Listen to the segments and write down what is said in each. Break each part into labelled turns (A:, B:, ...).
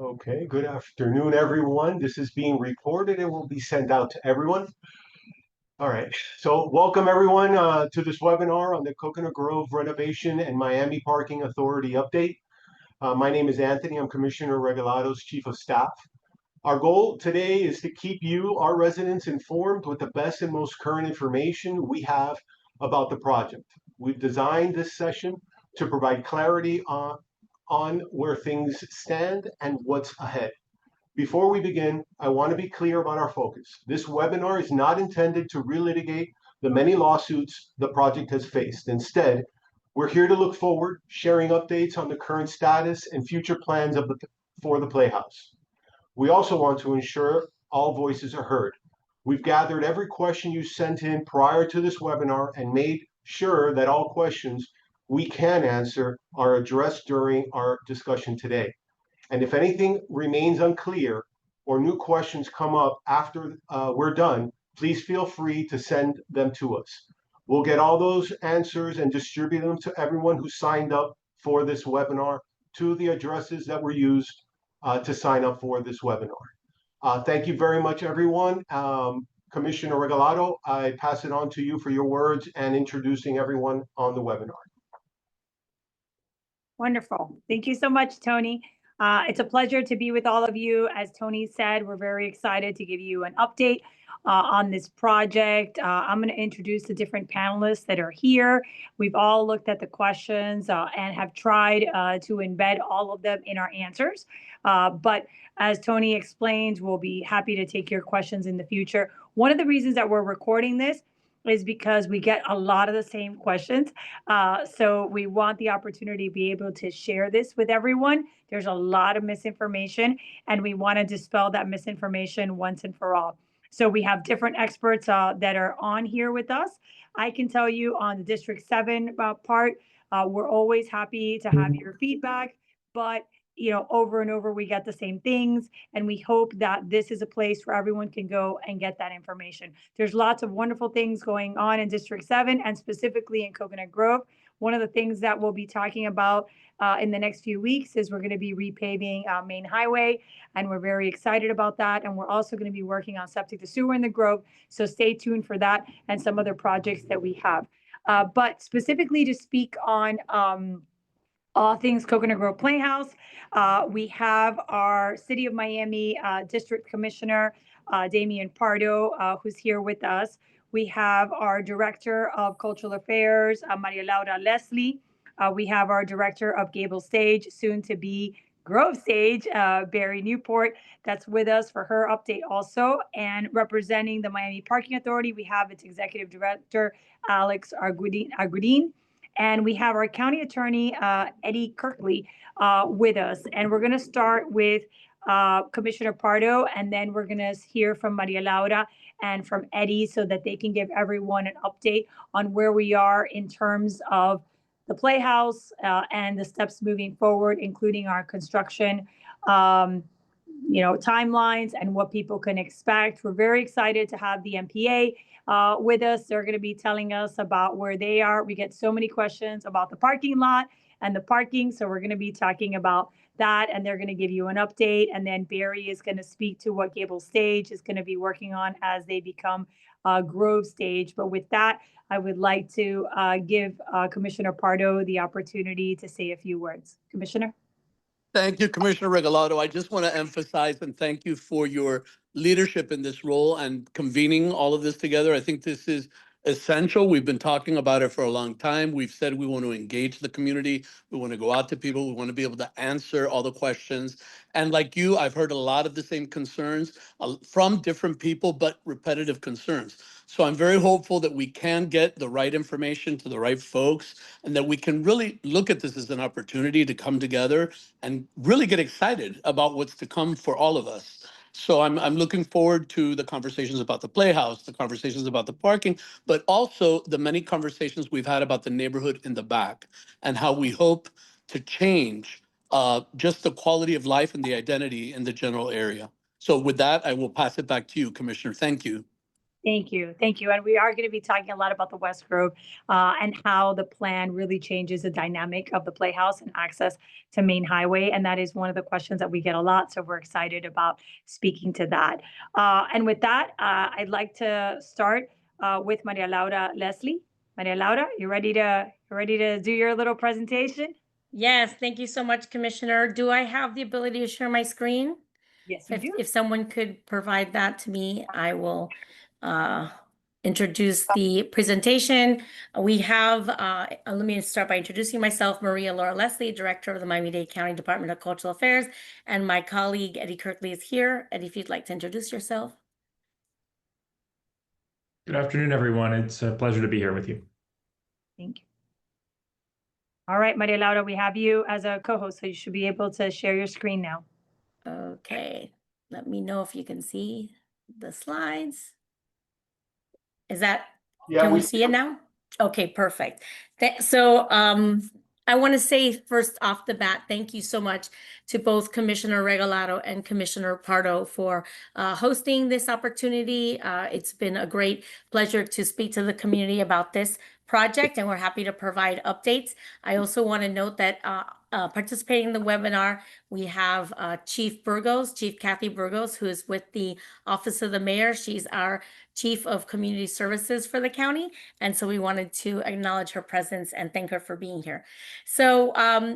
A: Okay, good afternoon, everyone. This is being recorded and will be sent out to everyone. All right, so welcome everyone to this webinar on the Coconut Grove Renovation and Miami Parking Authority update. My name is Anthony. I'm Commissioner Regalado's Chief of Staff. Our goal today is to keep you, our residents, informed with the best and most current information we have about the project. We've designed this session to provide clarity on where things stand and what's ahead. Before we begin, I want to be clear about our focus. This webinar is not intended to relitigate the many lawsuits the project has faced. Instead, we're here to look forward, sharing updates on the current status and future plans for the Playhouse. We also want to ensure all voices are heard. We've gathered every question you sent in prior to this webinar and made sure that all questions we can answer are addressed during our discussion today. And if anything remains unclear or new questions come up after we're done, please feel free to send them to us. We'll get all those answers and distribute them to everyone who signed up for this webinar to the addresses that were used to sign up for this webinar. Thank you very much, everyone. Commissioner Regalado, I pass it on to you for your words and introducing everyone on the webinar.
B: Wonderful. Thank you so much, Tony. It's a pleasure to be with all of you. As Tony said, we're very excited to give you an update on this project. I'm going to introduce the different panelists that are here. We've all looked at the questions and have tried to embed all of them in our answers. But as Tony explains, we'll be happy to take your questions in the future. One of the reasons that we're recording this is because we get a lot of the same questions. So we want the opportunity to be able to share this with everyone. There's a lot of misinformation, and we want to dispel that misinformation once and for all. So we have different experts that are on here with us. I can tell you on the District 7 part, we're always happy to have your feedback, but over and over, we get the same things. And we hope that this is a place where everyone can go and get that information. There's lots of wonderful things going on in District 7 and specifically in Coconut Grove. One of the things that we'll be talking about in the next few weeks is we're going to be repaving Main Highway, and we're very excited about that. And we're also going to be working on septic to sewer in the Grove. So stay tuned for that and some other projects that we have. But specifically to speak on all things Coconut Grove Playhouse. We have our City of Miami District Commissioner, Damian Pardo, who's here with us. We have our Director of Cultural Affairs, Maria Laura Leslie. We have our Director of Gable Stage, soon to be Grove Stage, Barry Newport, that's with us for her update also. And representing the Miami Parking Authority, we have its Executive Director, Alex Argudin. And we have our county attorney, Eddie Kirkley, with us. And we're going to start with Commissioner Pardo, and then we're going to hear from Maria Laura and from Eddie so that they can give everyone an update on where we are in terms of the Playhouse and the steps moving forward, including our construction timelines and what people can expect. We're very excited to have the MPA with us. They're going to be telling us about where they are. We get so many questions about the parking lot and the parking. So we're going to be talking about that, and they're going to give you an update. And then Barry is going to speak to what Gable Stage is going to be working on as they become Grove Stage. But with that, I would like to give Commissioner Pardo the opportunity to say a few words. Commissioner?
C: Thank you, Commissioner Regalado. I just want to emphasize and thank you for your leadership in this role and convening all of this together. I think this is essential. We've been talking about it for a long time. We've said we want to engage the community. We want to go out to people. We want to be able to answer all the questions. And like you, I've heard a lot of the same concerns from different people, but repetitive concerns. So I'm very hopeful that we can get the right information to the right folks and that we can really look at this as an opportunity to come together and really get excited about what's to come for all of us. So I'm looking forward to the conversations about the Playhouse, the conversations about the parking, but also the many conversations we've had about the neighborhood in the back and how we hope to change just the quality of life and the identity in the general area. So with that, I will pass it back to you, Commissioner. Thank you.
B: Thank you. Thank you. And we are going to be talking a lot about the West Grove and how the plan really changes the dynamic of the Playhouse and access to Main Highway. And that is one of the questions that we get a lot. So we're excited about speaking to that. And with that, I'd like to start with Maria Laura Leslie. Maria Laura, you ready to do your little presentation?
D: Yes, thank you so much, Commissioner. Do I have the ability to share my screen?
B: Yes, you do.
D: If someone could provide that to me, I will introduce the presentation. We have, let me start by introducing myself, Maria Laura Leslie, Director of the Miami-Dade County Department of Cultural Affairs, and my colleague Eddie Kirkley is here. Eddie, if you'd like to introduce yourself.
E: Good afternoon, everyone. It's a pleasure to be here with you.
B: Thank you. All right, Maria Laura, we have you as a co-host, so you should be able to share your screen now.
D: Okay, let me know if you can see the slides. Is that,
A: Yeah,
D: can we see it now? Okay, perfect. So I want to say first off the bat, thank you so much to both Commissioner Regalado and Commissioner Pardo for hosting this opportunity. It's been a great pleasure to speak to the community about this project, and we're happy to provide updates. I also want to note that participating in the webinar, we have Chief Kathy Burgos, who is with the Office of the Mayor. She's our Chief of Community Services for the county. And so we wanted to acknowledge her presence and thank her for being here. So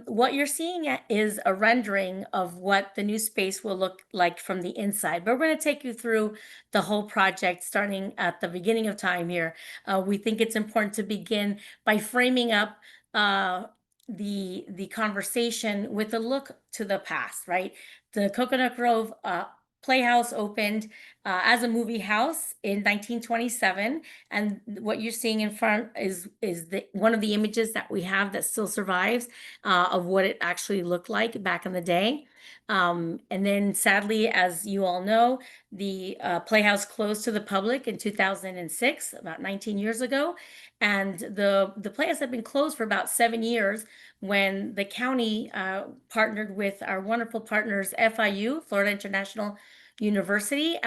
D: what you're seeing is a rendering of what the new space will look like from the inside. But we're going to take you through the whole project starting at the beginning of time here. We think it's important to begin by framing up the conversation with a look to the past, right? The Coconut Grove Playhouse opened as a movie house in 1927, and what you're seeing in front is one of the images that we have that still survives of what it actually looked like back in the day. And then sadly, as you all know, the Playhouse closed to the public in 2006, about 19 years ago, and the Playhouse had been closed for about 7 years when the county partnered with our wonderful partners, FIU, Florida International University,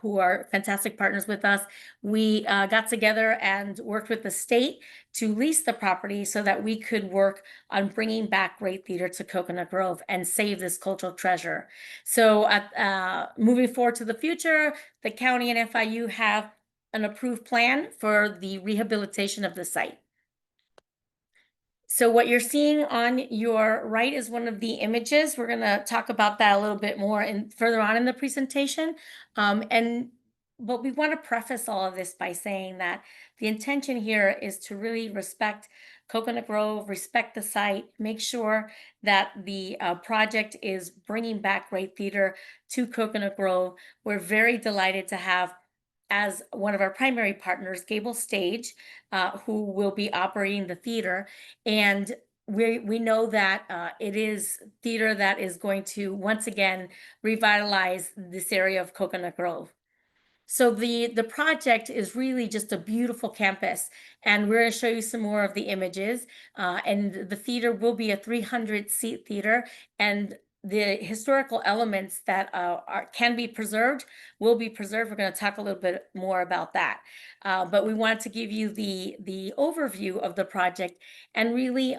D: who are fantastic partners with us. We got together and worked with the state to lease the property so that we could work on bringing back great theater to Coconut Grove and save this cultural treasure. So moving forward to the future, the county and FIU have an approved plan for the rehabilitation of the site. So what you're seeing on your right is one of the images. We're going to talk about that a little bit more and further on in the presentation. But we want to preface all of this by saying that the intention here is to really respect Coconut Grove, respect the site, make sure that the project is bringing back great theater to Coconut Grove. We're very delighted to have as one of our primary partners, Gable Stage, who will be operating the theater. And we know that it is theater that is going to once again revitalize this area of Coconut Grove. So the project is really just a beautiful campus, and we're going to show you some more of the images. And the theater will be a 300-seat theater, and the historical elements that can be preserved will be preserved. We're going to talk a little bit more about that. But we wanted to give you the overview of the project and really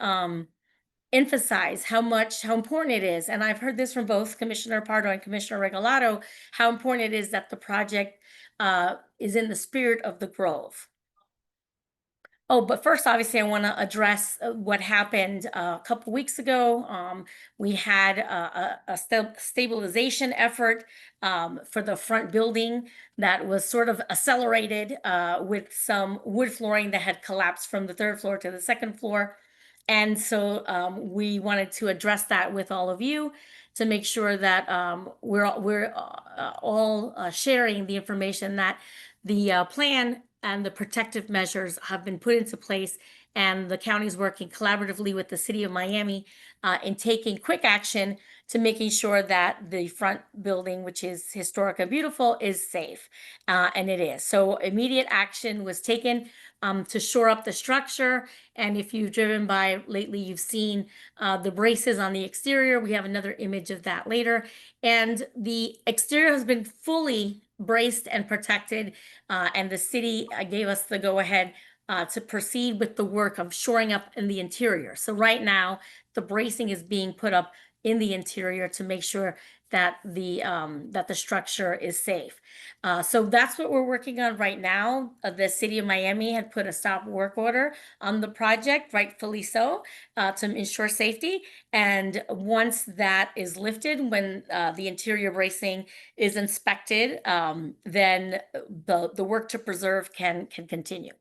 D: emphasize how important it is. And I've heard this from both Commissioner Pardo and Commissioner Regalado, how important it is that the project is in the spirit of the Grove. Oh, but first, obviously, I want to address what happened a couple weeks ago. We had a stabilization effort for the front building that was sort of accelerated with some wood flooring that had collapsed from the 3rd floor to the 2nd floor. And so we wanted to address that with all of you to make sure that we're all sharing the information that the plan and the protective measures have been put into place, and the county is working collaboratively with the city of Miami in taking quick action to making sure that the front building, which is historic and beautiful, is safe, and it is. So immediate action was taken to shore up the structure. And if you've driven by lately, you've seen the braces on the exterior. We have another image of that later. And the exterior has been fully braced and protected, and the city gave us the go-ahead to proceed with the work of shoring up in the interior. So right now, the bracing is being put up in the interior to make sure that the structure is safe. So that's what we're working on right now. The city of Miami had put a stop work order on the project, rightfully so, to ensure safety. And once that is lifted, when the interior bracing is inspected, then the work to preserve can continue.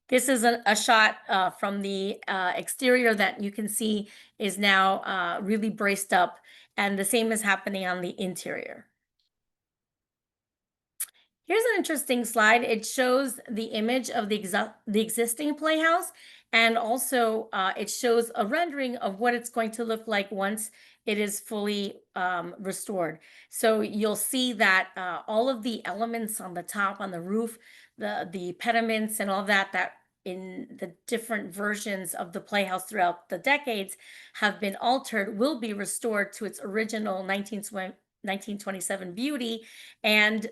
D: This is a shot from the exterior that you can see is now really braced up, and the same is happening on the interior. Here's an interesting slide. It shows the image of the existing playhouse, and also it shows a rendering of what it's going to look like once it is fully restored. So you'll see that all of the elements on the top, on the roof, the pediments and all that in the different versions of the playhouse throughout the decades have been altered, will be restored to its original 1927 beauty, and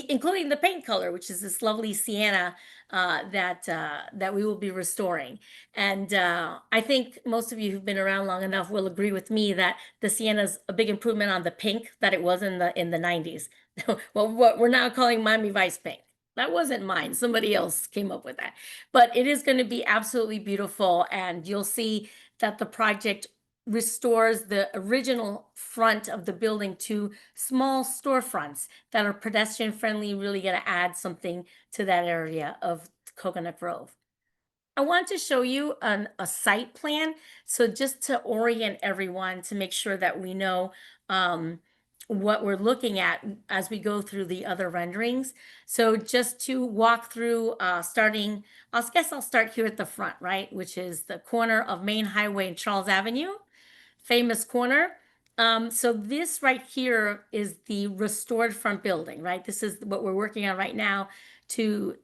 D: including the paint color, which is this lovely sienna that we will be restoring. And I think most of you who've been around long enough will agree with me that the sienna is a big improvement on the pink that it was in the 90s. Well, what we're now calling Miami Vice pink. That wasn't mine. Somebody else came up with that. But it is going to be absolutely beautiful, and you'll see that the project restores the original front of the building to small storefronts that are pedestrian friendly, really going to add something to that area of Coconut Grove. I want to show you a site plan. So just to orient everyone, to make sure that we know what we're looking at as we go through the other renderings. So just to walk through, starting, I guess I'll start here at the front, right? Which is the corner of Main Highway and Charles Avenue. Famous corner. So this right here is the restored front building, right? This is what we're working on right now to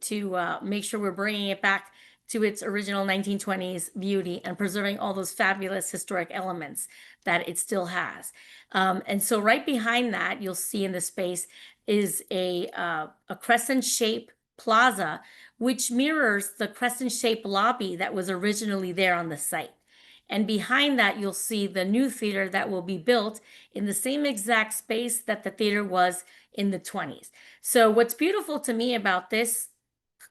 D: make sure we're bringing it back to its original 1920s beauty and preserving all those fabulous historic elements that it still has. And so right behind that, you'll see in the space is a crescent-shaped plaza, which mirrors the crescent-shaped lobby that was originally there on the site. And behind that, you'll see the new theater that will be built in the same exact space that the theater was in the 20s. So what's beautiful to me about this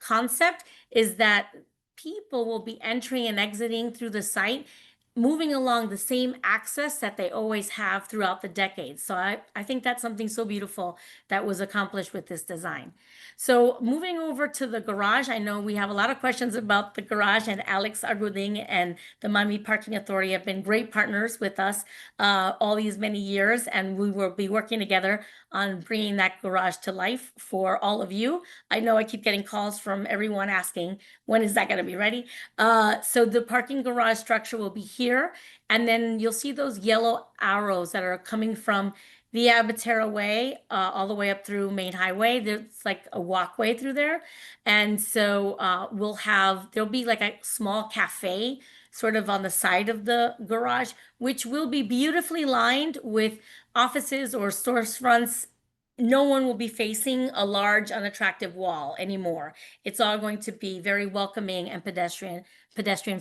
D: concept is that people will be entering and exiting through the site, moving along the same axis that they always have throughout the decades. So I think that's something so beautiful that was accomplished with this design. So moving over to the garage, I know we have a lot of questions about the garage, and Alex Arguding and the Miami Parking Authority have been great partners with us all these many years, and we will be working together on bringing that garage to life for all of you. I know I keep getting calls from everyone asking, when is that going to be ready? So the parking garage structure will be here, and then you'll see those yellow arrows that are coming from the Abatera Way all the way up through Main Highway. There's like a walkway through there. And so there'll be like a small cafe sort of on the side of the garage, which will be beautifully lined with offices or storefronts. No one will be facing a large, unattractive wall anymore. It's all going to be very welcoming and pedestrian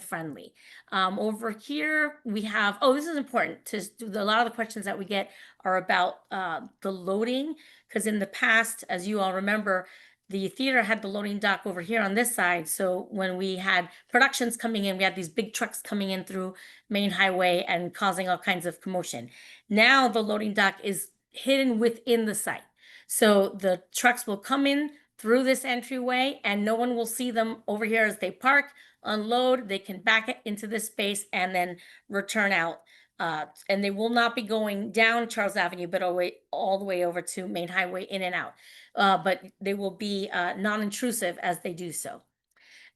D: friendly. Over here, we have, this is important. A lot of the questions that we get are about the loading, because in the past, as you all remember, the theater had the loading dock over here on this side. So when we had productions coming in, we had these big trucks coming in through Main Highway and causing all kinds of commotion. Now the loading dock is hidden within the site. So the trucks will come in through this entryway, and no one will see them over here as they park, unload. They can back it into this space and then return out. And they will not be going down Charles Avenue, but all the way over to Main Highway, in and out. But they will be non-intrusive as they do so.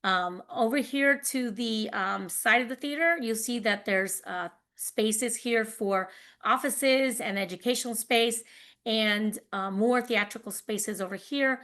D: Over here to the side of the theater, you'll see that there's spaces here for offices and educational space, and more theatrical spaces over here.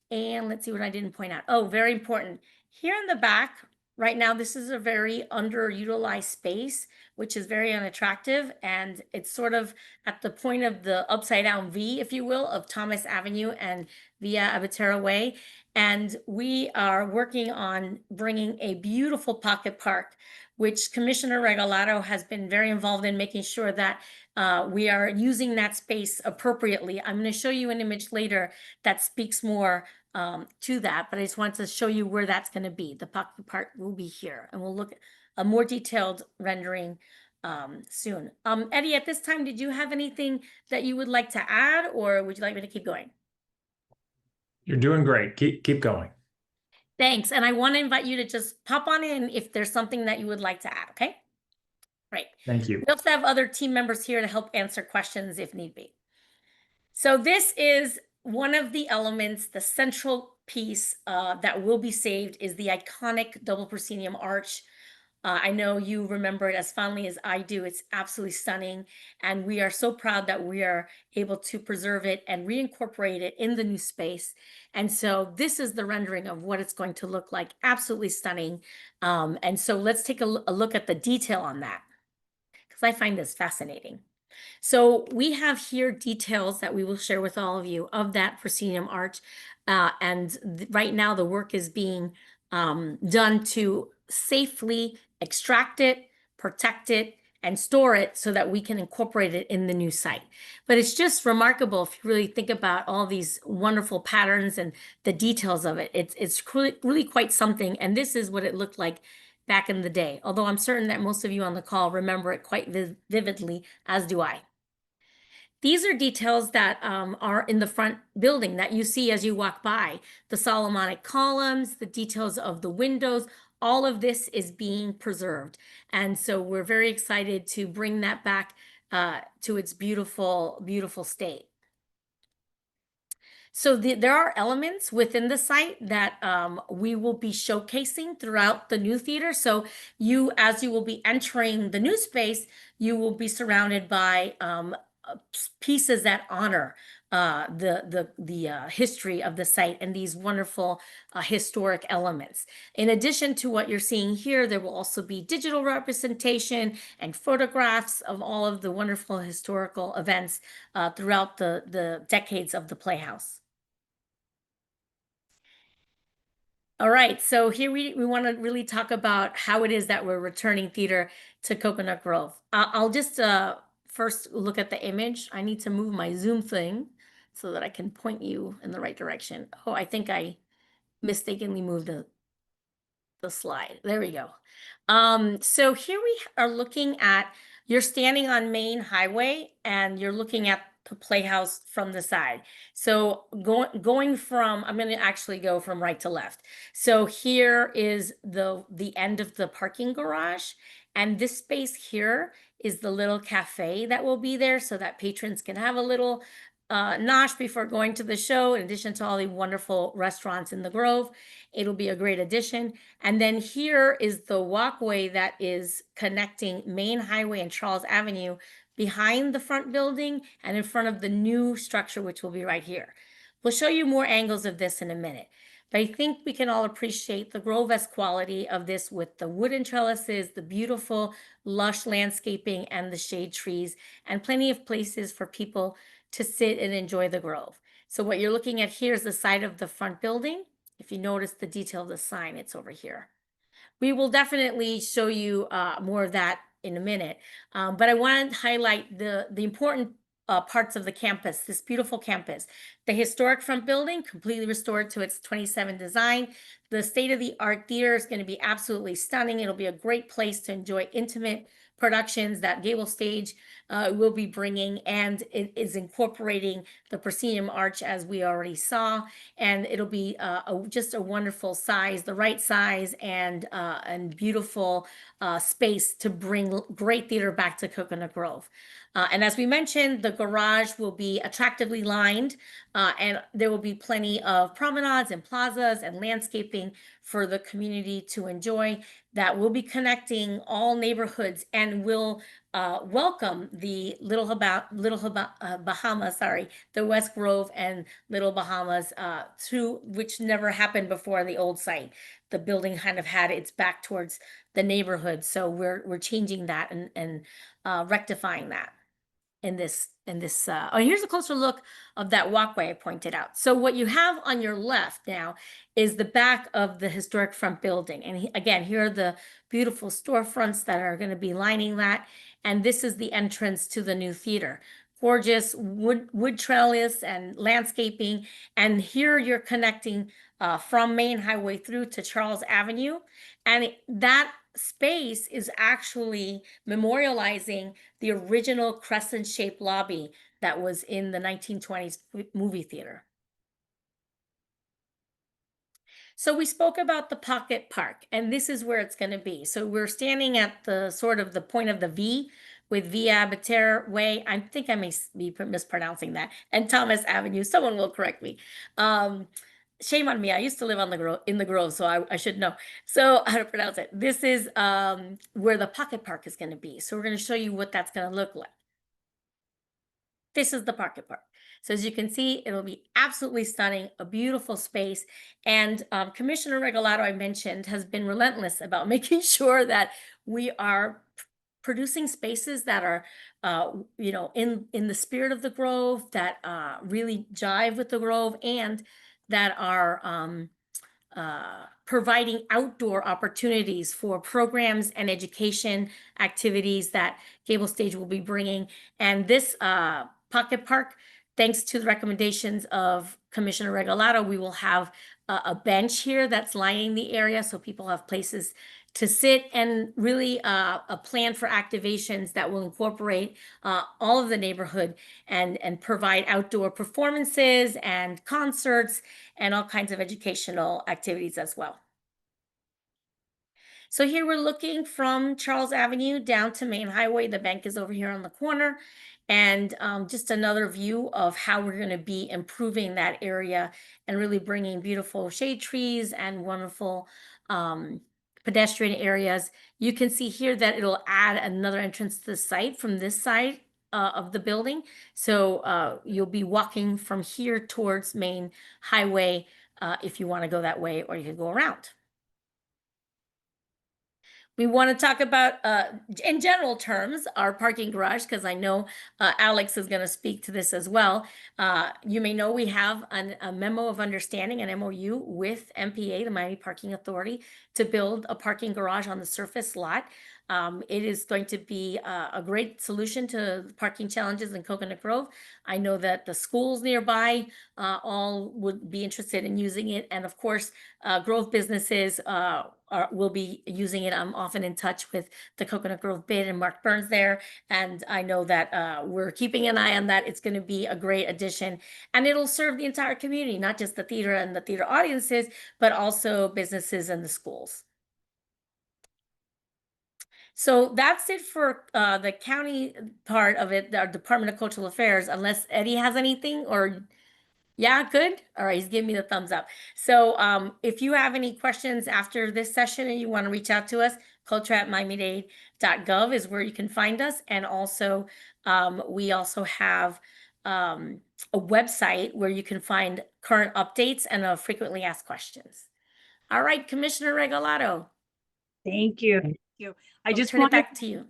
D: And let's see what I didn't point out. Oh, very important. Here in the back, right now, this is a very underutilized space, which is very unattractive. And it's sort of at the point of the upside down V, if you will, of Thomas Avenue and Via Abatera Way. And we are working on bringing a beautiful pocket park, which Commissioner Regalado has been very involved in making sure that we are using that space appropriately. I'm going to show you an image later that speaks more to that, but I just wanted to show you where that's going to be. The pocket park will be here, and we'll look at a more detailed rendering soon. Eddie, at this time, did you have anything that you would like to add, or would you like me to keep going?
E: You're doing great. Keep going.
D: Thanks. And I want to invite you to just pop on in if there's something that you would like to add, okay? Right.
E: Thank you.
D: We also have other team members here to help answer questions if need be. So this is one of the elements, the central piece that will be saved is the iconic double proscenium arch. I know you remember it as fondly as I do. It's absolutely stunning. And we are so proud that we are able to preserve it and reincorporate it in the new space. And so this is the rendering of what it's going to look like. Absolutely stunning. And so let's take a look at the detail on that, because I find this fascinating. So we have here details that we will share with all of you of that proscenium arch. Right now the work is being done to safely extract it, protect it, and store it so that we can incorporate it in the new site. But it's just remarkable if you really think about all these wonderful patterns and the details of it. It's really quite something. And this is what it looked like back in the day, although I'm certain that most of you on the call remember it quite vividly, as do I. These are details that are in the front building that you see as you walk by. The Solomonic columns, the details of the windows, all of this is being preserved. And so we're very excited to bring that back to its beautiful, beautiful state. So there are elements within the site that we will be showcasing throughout the new theater. So as you will be entering the new space, you will be surrounded by pieces that honor the history of the site and these wonderful historic elements. In addition to what you're seeing here, there will also be digital representation and photographs of all of the wonderful historical events throughout the decades of the Playhouse. All right, so here we want to really talk about how it is that we're returning theater to Coconut Grove. I'll just first look at the image. I need to move my Zoom thing so that I can point you in the right direction. Oh, I think I mistakenly moved the slide. There we go. So here we are looking at, you're standing on Main Highway and you're looking at the Playhouse from the side. So going from, I'm going to actually go from right to left. So here is the end of the parking garage, and this space here is the little cafe that will be there so that patrons can have a little nosh before going to the show, in addition to all the wonderful restaurants in the Grove. It'll be a great addition. And then here is the walkway that is connecting Main Highway and Charles Avenue behind the front building and in front of the new structure, which will be right here. We'll show you more angles of this in a minute. But I think we can all appreciate the Grove-esque quality of this with the wooden trellises, the beautiful lush landscaping, and the shade trees, and plenty of places for people to sit and enjoy the Grove. So what you're looking at here is the side of the front building. If you notice the detail of the sign, it's over here. We will definitely show you more of that in a minute. But I want to highlight the important parts of the campus, this beautiful campus. The historic front building, completely restored to its 27 design. The state-of-the-art theater is going to be absolutely stunning. It'll be a great place to enjoy intimate productions that Gable Stage will be bringing, and it is incorporating the proscenium arch as we already saw, and it'll be just a wonderful size, the right size, and beautiful space to bring great theater back to Coconut Grove. And as we mentioned, the garage will be attractively lined, and there will be plenty of promenades and plazas and landscaping for the community to enjoy that will be connecting all neighborhoods and will welcome the Bahamas, the West Grove and Little Bahamas, which never happened before in the old site. The building kind of had its back towards the neighborhood, so we're changing that and rectifying that in this oh, here's a closer look of that walkway I pointed out. So what you have on your left now is the back of the historic front building, and again, here are the beautiful storefronts that are going to be lining that, and this is the entrance to the new theater. Gorgeous wood trellis and landscaping, and here you're connecting from Main Highway through to Charles Avenue, and that space is actually memorializing the original crescent-shaped lobby that was in the 1920s movie theater. So we spoke about the Pocket Park, and this is where it's going to be. So we're standing at the sort of the point of the V with Via Abiter Way. I think I may be mispronouncing that. And Thomas Avenue. Someone will correct me. Shame on me. I used to live on in the Grove, so I should know. So how to pronounce it. This is where the Pocket Park is going to be. So we're going to show you what that's going to look like. This is the Pocket Park. So as you can see, it'll be absolutely stunning, a beautiful space. And Commissioner Regalado, I mentioned, has been relentless about making sure that we are producing spaces that are, you know, in the spirit of the Grove, that really jive with the Grove, and that are providing outdoor opportunities for programs and education activities that Gable Stage will be bringing. And this Pocket Park, thanks to the recommendations of Commissioner Regalado, we will have a bench here that's lining the area so people have places to sit, and really a plan for activations that will incorporate all of the neighborhood and provide outdoor performances and concerts and all kinds of educational activities as well. So here we're looking from Charles Avenue down to Main Highway. The bank is over here on the corner. And just another view of how we're going to be improving that area and really bringing beautiful shade trees and wonderful pedestrian areas. You can see here that it'll add another entrance to the site from this side of the building. So you'll be walking from here towards Main Highway if you want to go that way, or you can go around. We want to talk about, in general terms, our parking garage, because I know Alex is going to speak to this as well. You may know we have a memo of understanding, an MOU with MPA, the Miami Parking Authority, to build a parking garage on the surface lot. It is going to be a great solution to parking challenges in Coconut Grove. I know that the schools nearby all would be interested in using it. And of course, Grove businesses will be using it. I'm often in touch with the Coconut Grove bid and Mark Burns there. And I know that we're keeping an eye on that. It's going to be a great addition, and it'll serve the entire community, not just the theater and the theater audiences, but also businesses and the schools. So that's it for the county part of it, our Department of Cultural Affairs, unless Eddie has anything, or yeah, good. All right, he's giving me the thumbs up. So if you have any questions after this session and you want to reach out to us, culture@miamidade.gov is where you can find us. And also, we also have a website where you can find current updates and frequently asked questions. All right, Commissioner Regalado.
B: Thank you. Thank you. I just
D: turn it
B: wanted
D: back to you.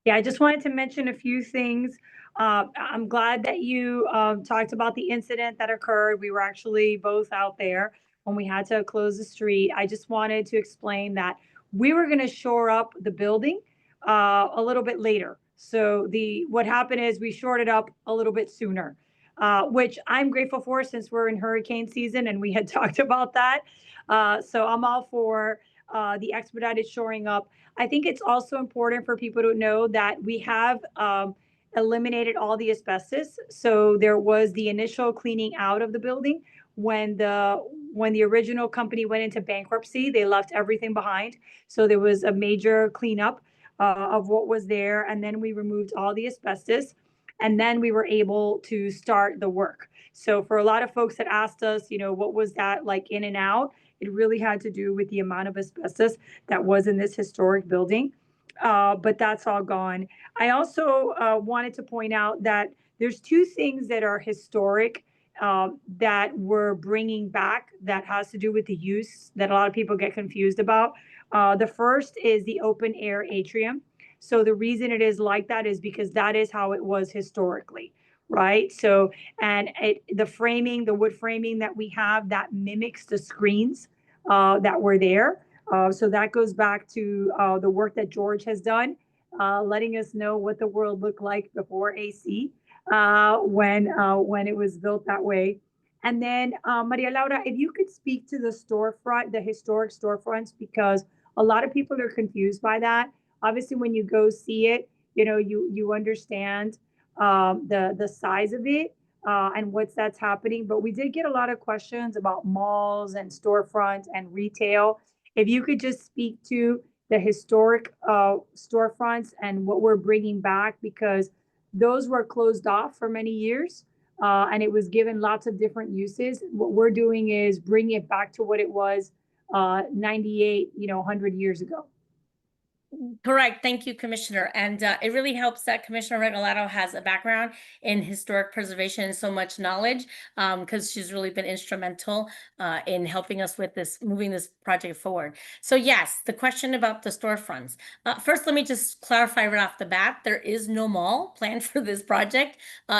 B: Yeah, I just wanted to mention a few things. I'm glad that you talked about the incident that occurred. We were actually both out there when we had to close the street. I just wanted to explain that we were going to shore up the building a little bit later. So what happened is we shored it up a little bit sooner, which I'm grateful for, since we're in hurricane season and we had talked about that. So I'm all for the expedited shoring up. I think it's also important for people to know that we have eliminated all the asbestos. So there was the initial cleaning out of the building when when the original company went into bankruptcy, they left everything behind. So there was a major cleanup of what was there. And then we removed all the asbestos. And then we were able to start the work. So for a lot of folks that asked us, what was that like in and out? It really had to do with the amount of asbestos that was in this historic building. But that's all gone. I also wanted to point out that there's two things that are historic that we're bringing back that has to do with the use that a lot of people get confused about. The first is the open air atrium. So the reason it is like that is because that is how it was historically, right? So, and the wood framing that we have that mimics the screens that were there. So that goes back to the work that George has done, letting us know what the world looked like before AC, when it was built that way. And then, Maria Laura, if you could speak to the storefront, the historic storefronts, because a lot of people are confused by that. Obviously, when you go see it, you understand the size of it and that's happening. But we did get a lot of questions about malls and storefronts and retail. If you could just speak to the historic storefronts and what we're bringing back, because those were closed off for many years and it was given lots of different uses. What we're doing is bringing it back to what it was 98, 100 years ago.
D: Correct. Thank you, Commissioner. And it really helps that Commissioner Regalado has a background in historic preservation and so much knowledge, because she's really been instrumental in helping us with moving this project forward. So yes, the question about the storefronts. First, let me just clarify right off the bat, there is no mall planned for this project.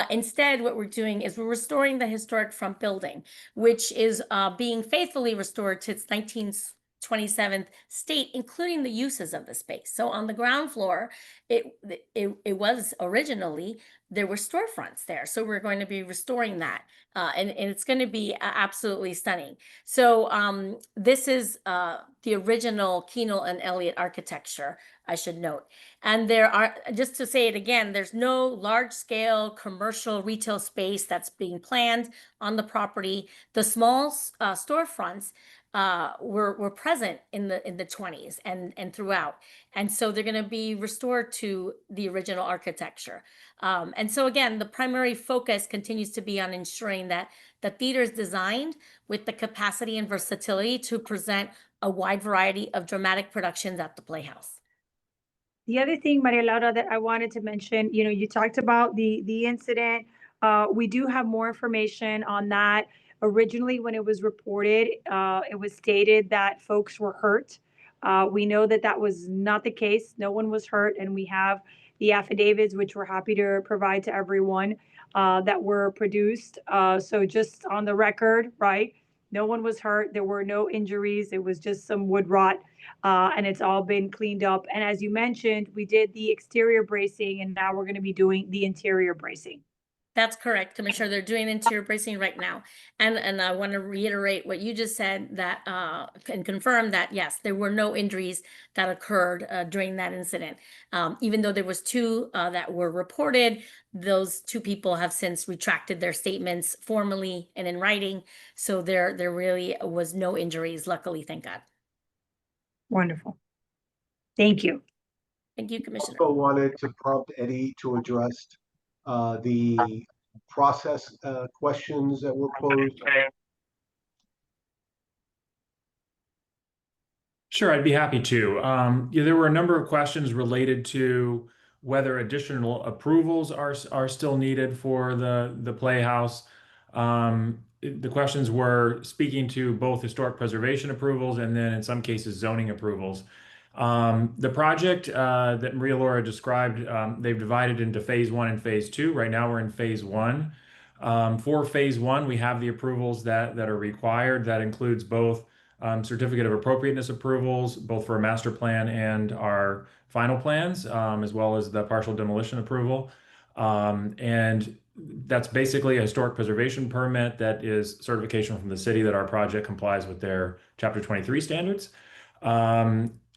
D: Instead, what we're doing is we're restoring the historic front building, which is being faithfully restored to its 27th state, including the uses of the space. So on the ground floor, it was originally, there were storefronts there. So we're going to be restoring that. And it's going to be absolutely stunning. So this is the original Keenel and Elliott architecture, I should note. And there are, just to say it again, there's no large scale commercial retail space that's being planned on the property. The small storefronts were present in the 20s and throughout. And so they're going to be restored to the original architecture. And so again, the primary focus continues to be on ensuring that the theater is designed with the capacity and versatility to present a wide variety of dramatic productions at the Playhouse.
B: The other thing, Maria Laura, that I wanted to mention, you talked about the incident. We do have more information on that. Originally, when it was reported, it was stated that folks were hurt. We know that that was not the case. No one was hurt, and we have the affidavits, which we're happy to provide to everyone, that were produced. So just on the record, right? No one was hurt. There were no injuries. It was just some wood rot, and it's all been cleaned up. And as you mentioned, we did the exterior bracing, and now we're going to be doing the interior bracing.
D: That's correct, Commissioner. They're doing interior bracing right now. And I want to reiterate what you just said, that and confirm that, yes, there were no injuries that occurred during that incident. Even though there was two that were reported, those two people have since retracted their statements formally and in writing. So there really was no injuries, luckily, thank God.
B: Wonderful. Thank you.
D: Thank you, Commissioner.
A: Also wanted to prompt Eddie to address the process questions that were posed.
E: Sure, I'd be happy to. Yeah, there were a number of questions related to whether additional approvals are still needed for the Playhouse. The questions were speaking to both historic preservation approvals and then in some cases zoning approvals. The project that Maria Laura described, they've divided into phase 1 and phase 2. Right now we're in phase 1. For phase 1, we have the approvals that are required. That includes both certificate of appropriateness approvals, both for a master plan and our final plans, as well as the partial demolition approval. And that's basically a historic preservation permit that is certification from the city that our project complies with their Chapter 23 standards.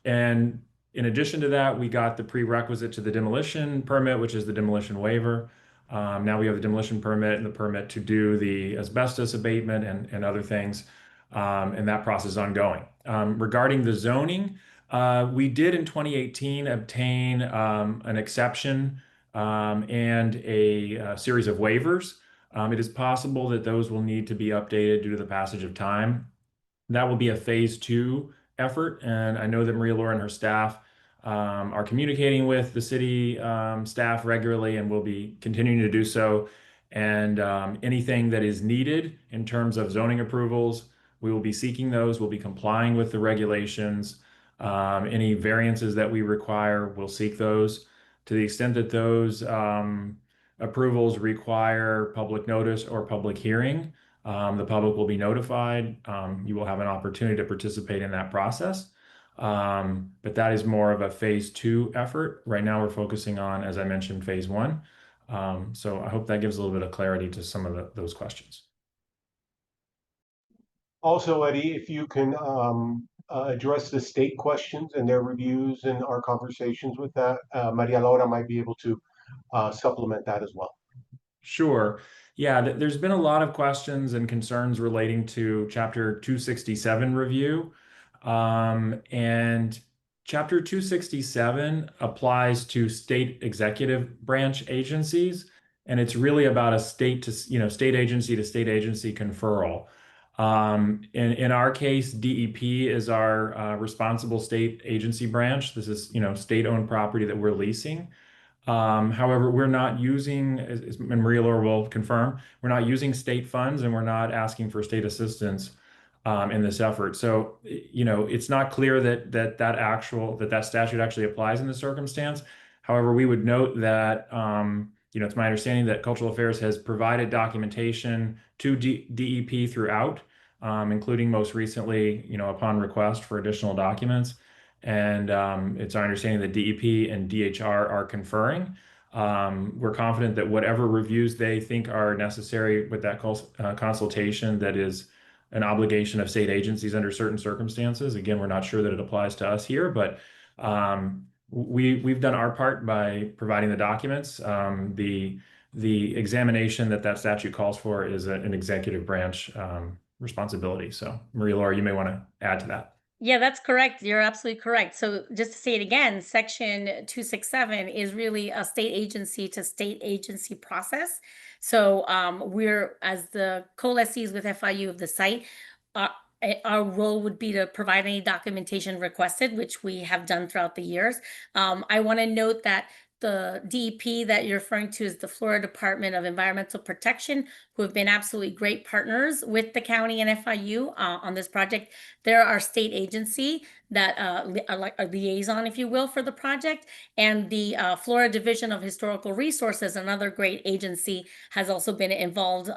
E: And in addition to that, we got the prerequisite to the demolition permit, which is the demolition waiver. Now we have the demolition permit and the permit to do the asbestos abatement and other things. and that process is ongoing. Regarding the zoning, we did in 2018 obtain an exception and a series of waivers. It is possible that those will need to be updated due to the passage of time. That will be a phase 2 effort, and I know that Maria Laura and her staff are communicating with the city staff regularly and will be continuing to do so. And anything that is needed in terms of zoning approvals, we will be seeking those. We'll be complying with the regulations. Any variances that we require, we'll seek those. To the extent that those approvals require public notice or public hearing, the public will be notified. You will have an opportunity to participate in that process. But that is more of a phase 2 effort. Right now, we're focusing on, as I mentioned, phase 1. So I hope that gives a little bit of clarity to some of those questions.
A: Also, Eddie, if you can address the state questions and their reviews and our conversations with that, Maria Laura might be able to supplement that as well.
E: Sure. Yeah, there's been a lot of questions and concerns relating to Chapter 267 review. And Chapter 267 applies to state executive branch agencies, and it's really about a state agency to state agency conferral. In our case, DEP is our responsible state agency branch. This is, state-owned property that we're leasing. However, we're not using, and Maria Laura will confirm, we're not using state funds and we're not asking for state assistance in this effort. So, it's not clear that statute actually applies in this circumstance. However, we would note that, it's my understanding that Cultural Affairs has provided documentation to DEP throughout, including most recently, upon request for additional documents. And it's our understanding that DEP and DHR are conferring. We're confident that whatever reviews they think are necessary with that consultation, that is an obligation of state agencies under certain circumstances. Again, we're not sure that it applies to us here, but we've done our part by providing the documents. The examination that statute calls for is an executive branch responsibility. So, Maria Laura, you may want to add to that.
D: Yeah, that's correct. You're absolutely correct. So just to say it again, Section 267 is really a state agency to state agency process. So we're, as the co-lessees with FIU of the site, our role would be to provide any documentation requested, which we have done throughout the years. I want to note that the DEP that you're referring to is the Florida Department of Environmental Protection, who have been absolutely great partners with the county and FIU on this project. They're our state agency that are like a liaison, if you will, for the project. And the Florida Division of Historical Resources, another great agency, has also been involved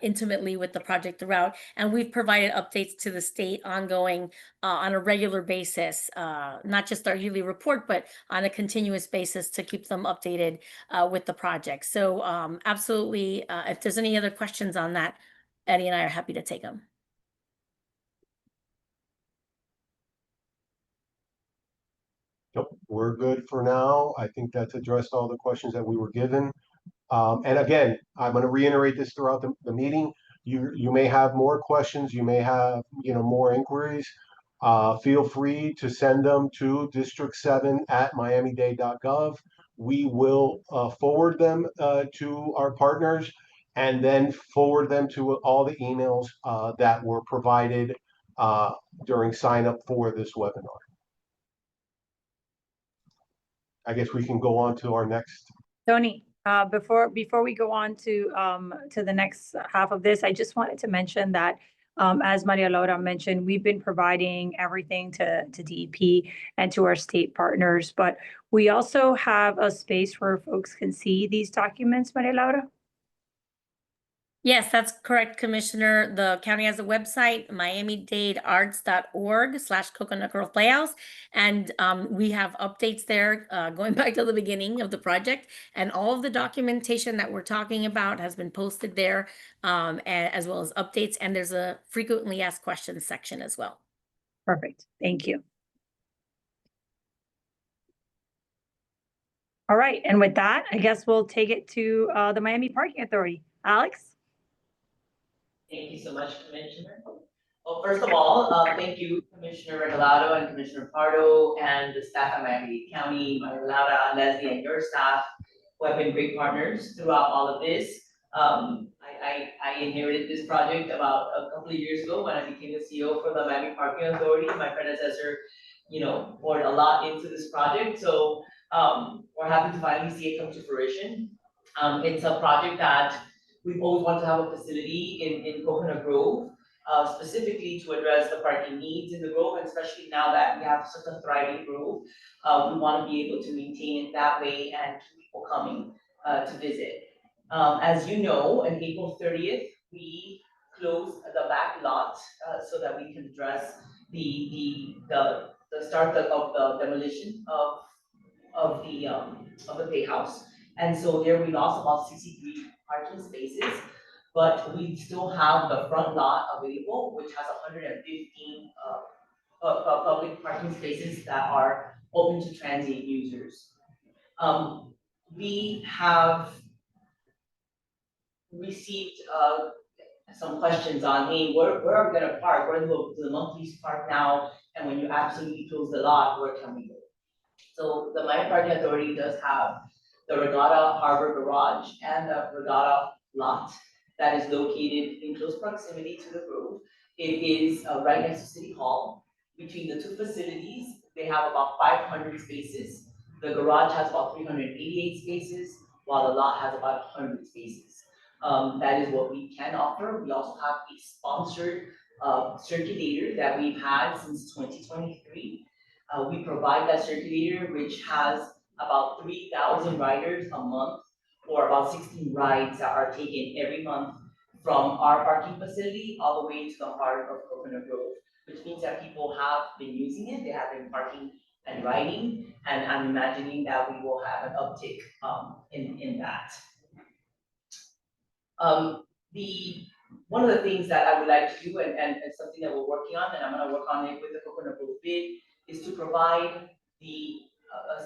D: intimately with the project throughout. And we've provided updates to the state ongoing on a regular basis, not just our yearly report, but on a continuous basis to keep them updated with the project. So absolutely, if there's any other questions on that, Eddie and I are happy to take them.
A: Nope, we're good for now. I think that's addressed all the questions that we were given. And again, I'm going to reiterate this throughout the meeting. You may have more questions. You may have, more inquiries. Feel free to send them to district7@miamidade.gov. We will forward them to our partners and then forward them to all the emails that were provided during sign up for this webinar. I guess we can go on to our next.
B: Tony, before we go on to the next half of this, I just wanted to mention that as Maria Laura mentioned, we've been providing everything to DEP and to our state partners, but we also have a space where folks can see these documents, Maria Laura.
D: Yes, that's correct, Commissioner. The county has a website, miamidadearts.org/Coconut Grove Playhouse. And we have updates there going back to the beginning of the project. And all of the documentation that we're talking about has been posted there, as well as updates. And there's a frequently asked questions section as well.
B: Perfect. Thank you. All right. And with that, I guess we'll take it to the Miami Parking Authority. Alex?
F: Thank you so much, Commissioner. Well, first of all, thank you, Commissioner Regalado and Commissioner Pardo and the staff at Miami-Dade County, Maria Leslie, and your staff, who have been great partners throughout all of this. I inherited this project about a couple of years ago when I became the CEO for the Miami Parking Authority. My predecessor, poured a lot into this project, so we're happy to finally see it come to fruition. It's a project that we've always wanted to have a facility in Coconut Grove, specifically to address the parking needs in the Grove, and especially now that we have such a thriving Grove, we want to be able to maintain it that way and keep people coming to visit. As you know, on April 30th, we closed the back lot so that we can address the start of the demolition of the Playhouse. And so there we lost about 63 parking spaces, but we still have the front lot available, which has 115 public parking spaces that are open to transient users. We have received some questions on, hey, where are we gonna park? Where do the monthlies park now? And when you absolutely close the lot, where can we go? So the Miami Parking Authority does have the Regatta Harbor Garage and the Regatta lot that is located in close proximity to the Grove. It is right next to City Hall. Between the two facilities, they have about 500 spaces. The garage has about 388 spaces, while the lot has about 100 spaces. That is what we can offer. We also have a sponsored circulator that we've had since 2023. We provide that circulator, which has about 3,000 riders a month, or about 16 rides that are taken every month from our parking facility all the way to the heart of Coconut Grove, which means that people have been using it, they have been parking and riding, and I'm imagining that we will have an uptick in that. One of the things that I would like to do, and something that we're working on, and I'm gonna work on it with the Coconut Grove bid, is to provide the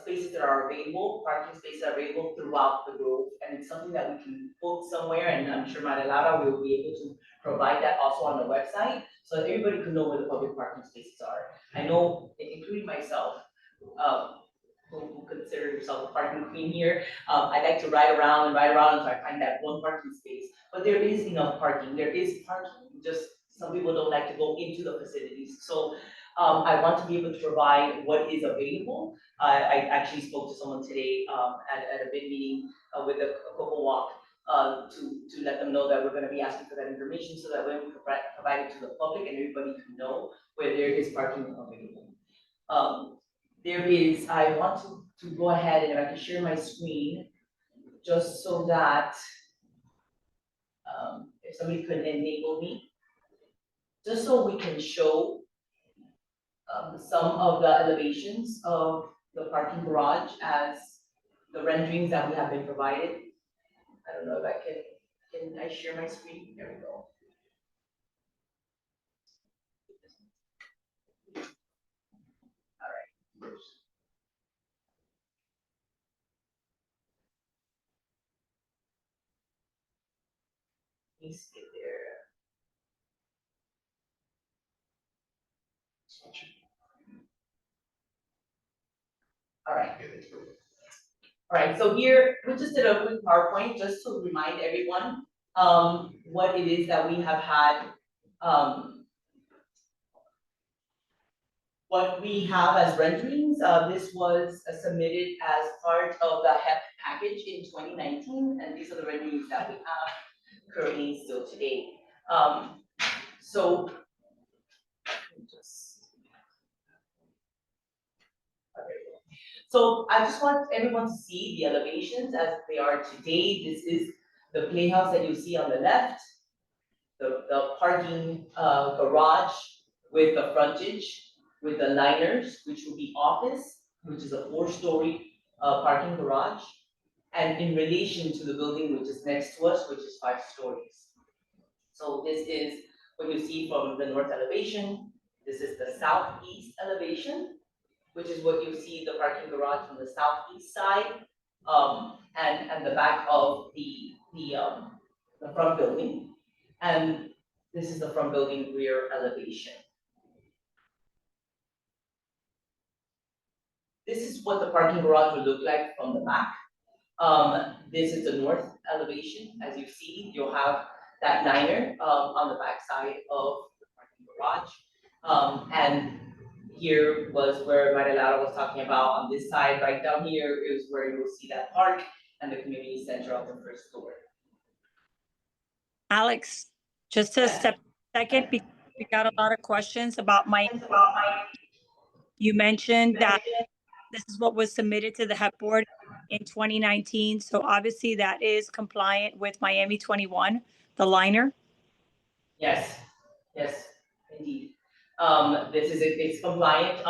F: spaces that are available, parking spaces that are available throughout the Grove. And it's something that we can put somewhere, and I'm sure Marilada will be able to provide that also on the website, so that everybody can know where the public parking spaces are. I know, including myself, who consider yourself a parking queen here, I like to ride around until I find that one parking space. But there is enough parking, there is parking, just some people don't like to go into the facilities. So I want to be able to provide what is available. I actually spoke to someone today at a bid meeting with the Coco Walk to let them know that we're gonna be asking for that information, so that when we provide it to the public and everybody can know where there is parking available. I want to go ahead, and if I can share my screen, just so that if somebody could enable me, just so we can show some of the elevations of the parking garage as the renderings that we have been provided. I don't know if I can I share my screen? There we go. All right. Let me skip there. All right. All right, so here, we just did a quick PowerPoint just to remind everyone what it is that we have had, what we have as renderings. This was submitted as part of the HEP package in 2019, and these are the renderings that we have currently still today. So I just want everyone to see the elevations as they are today. This is the Playhouse that you see on the left, the parking garage with the frontage, with the liners, which will be office, which is a 4-story parking garage, and in relation to the building which is next to us, which is 5 stories. So this is what you see from the north elevation. This is the southeast elevation, which is what you see the parking garage from the southeast side, and the back of the front building. And This is the front building rear elevation. This is what the parking garage would look like from the back. This is the north elevation. As you see, you'll have that liner on the back side of the parking garage. And here was where Maria Laura was talking about. On this side, right down here, is where you will see that park and the community center of the first floor.
B: Alex, just to step second, because we got a lot of questions about you mentioned that this is what was submitted to the HEP board in 2019. So obviously that is compliant with Miami 21, the liner.
F: Yes, yes, indeed. It's compliant.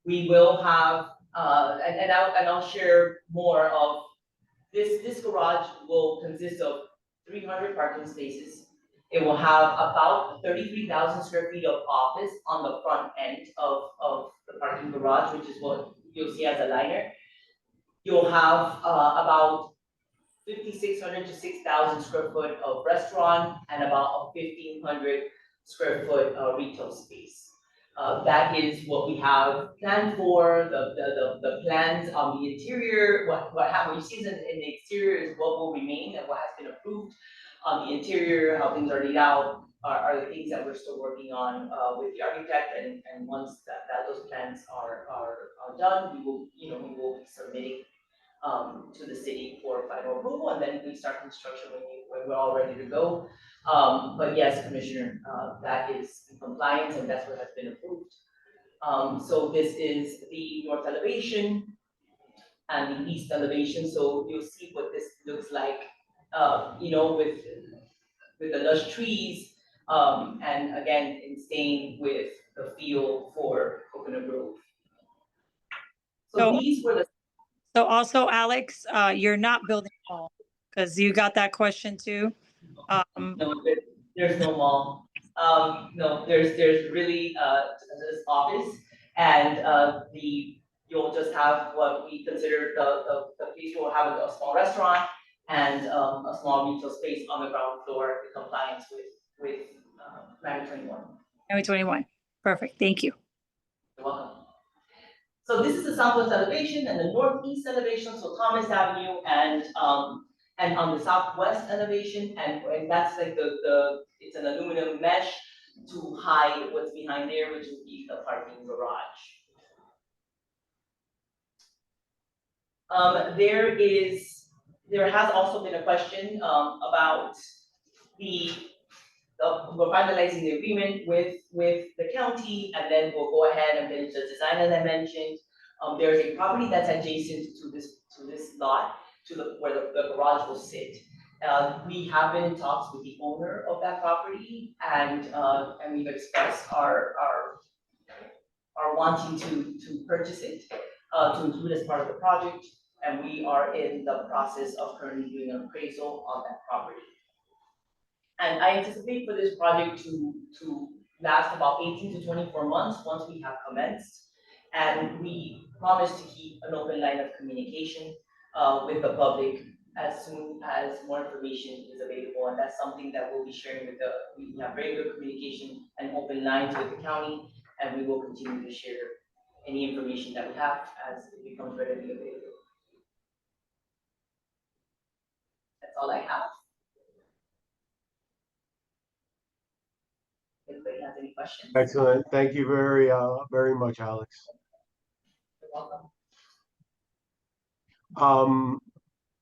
F: We will have, and I'll share more of this garage will consist of 300 parking spaces. It will have about 33,000 square feet of office on the front end of the parking garage, which is what you'll see as a liner. You'll have about 5,600 to 6,000 square foot of restaurant and about a 1,500 square foot retail space. That is what we have planned for. The plans on the interior, what you see in the exterior is what will remain and what has been approved. On the interior, how things are laid out are the things that we're still working on with the architect, and once those plans are done, we will be submitting to the city for final approval, and then we start construction when we're all ready to go. But yes, Commissioner, that is in compliance, and that's what has been approved. So this is the north elevation and the east elevation. So you'll see what this looks like, with the lush trees, and again, in staying with the feel for Coconut Grove. So these were the.
B: So also, Alex, you're not building a mall, because you got that question too.
F: No, there's no mall. No, there's really this office, and you'll just have what we consider the place will have a small restaurant and a small retail space on the ground floor in compliance with Miami 21.
B: Miami 21. Perfect. Thank you.
F: You're welcome. So this is the southwest elevation and the northeast elevation, so Thomas Avenue and on the southwest elevation, and that's like it's an aluminum mesh to hide what's behind there, which would be the parking garage. There has also been a question about we're finalizing the agreement with the county, and then we'll go ahead and finish the design as I mentioned. There's a property that's adjacent to this lot, where the garage will sit. We have been in talks with the owner of that property, and we've expressed our wanting to purchase it, to include as part of the project, and we are in the process of currently doing an appraisal on that property. And I anticipate for this project to last about 18 to 24 months once we have commenced. And we promise to keep an open line of communication with the public as soon as more information is available. And that's something that we'll be sharing we have very good communication and open lines with the county, and we will continue to share any information that we have as it becomes readily available. That's all I have. Anybody has any questions?
A: Excellent. Thank you very much, Alex.
F: You're welcome.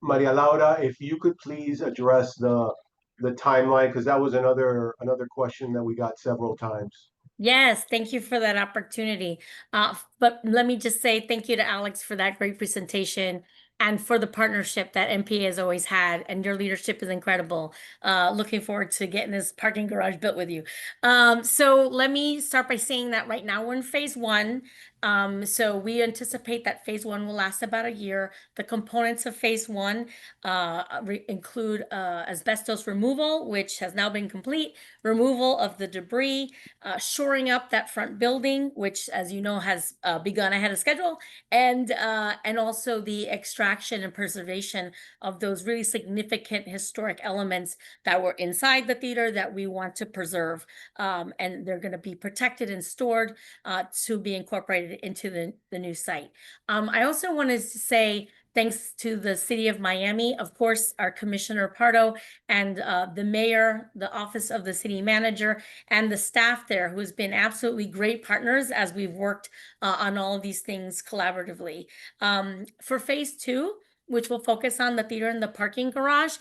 A: Maria Laura, if you could please address the timeline, because that was another question that we got several times.
D: Yes, thank you for that opportunity. But let me just say thank you to Alex for that great presentation and for the partnership that MPA has always had, and your leadership is incredible. Looking forward to getting this parking garage built with you. So let me start by saying that right now we're in phase 1. So we anticipate that phase 1 will last about a year. The components of phase 1 include asbestos removal, which has now been complete, removal of the debris, shoring up that front building, which, as you know, has begun ahead of schedule, and also the extraction and preservation of those really significant historic elements that were inside the theater that we want to preserve, and they're going to be protected and stored to be incorporated into the new site. I also wanted to say thanks to the city of Miami, of course, our Commissioner Pardo, and the mayor, the office of the city manager, and the staff there, who has been absolutely great partners as we've worked on all of these things collaboratively. For phase 2, which will focus on the theater and the parking garage,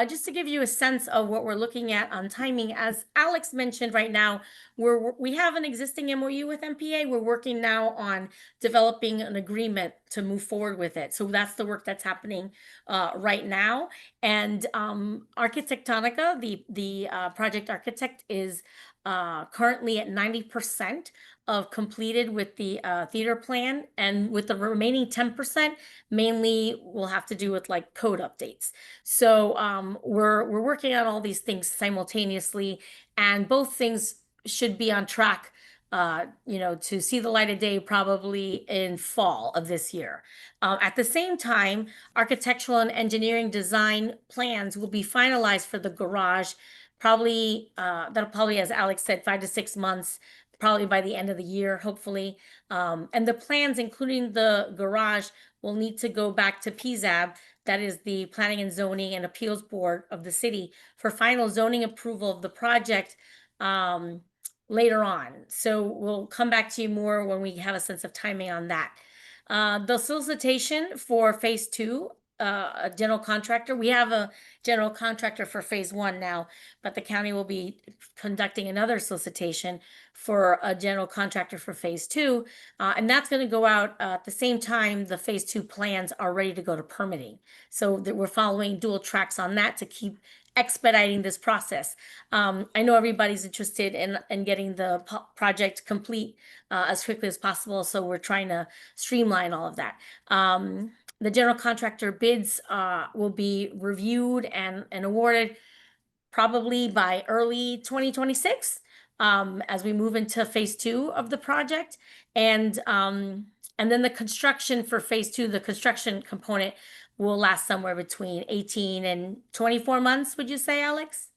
D: just to give you a sense of what we're looking at on timing. As Alex mentioned, right now, we have an existing MOU with MPA. We're working now on developing an agreement to move forward with it. So that's the work that's happening right now. And Arquitectonica, the project architect, is currently at 90% of completed with the theater plan, and with the remaining 10%, mainly will have to do with like code updates. So we're working on all these things simultaneously, and both things should be on track, to see the light of day probably in fall of this year. At the same time, architectural and engineering design plans will be finalized for the garage. That'll probably, as Alex said, 5 to 6 months, probably by the end of the year, hopefully. And the plans, including the garage, will need to go back to PZAB, that is the Planning and Zoning and Appeals Board of the city, for final zoning approval of the project later on. So we'll come back to you more when we have a sense of timing on that. The solicitation for phase 2, a general contractor. We have a general contractor for phase 1 now, but the county will be conducting another solicitation for a general contractor for phase 2. And that's going to go out at the same time the phase 2 plans are ready to go to permitting. So that we're following dual tracks on that to keep expediting this process. I know everybody's interested in getting the project complete as quickly as possible, so we're trying to streamline all of that. The general contractor bids will be reviewed and awarded probably by early 2026 as we move into phase 2 of the project. And then the construction for phase 2, the construction component, will last somewhere between 18 and 24 months, would you say, Alex?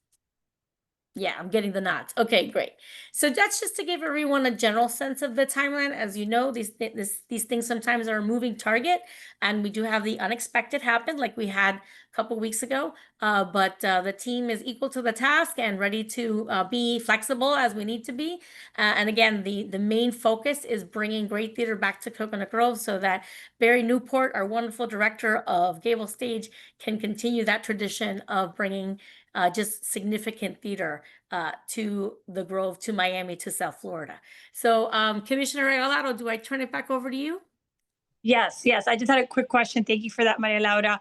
D: Yeah, I'm getting the nods. Okay, great. So that's just to give everyone a general sense of the timeline. As you know, these things sometimes are a moving target, and we do have the unexpected happen, like we had a couple weeks ago. But the team is equal to the task and ready to be flexible as we need to be. And again, the main focus is bringing great theater back to Coconut Grove so that Barry Newport, our wonderful director of Gable Stage, can continue that tradition of bringing just significant theater to the Grove, to Miami, to South Florida. So Commissioner Regalado, do I turn it back over to you?
B: Yes. I just had a quick question. Thank you for that, Maria Laura.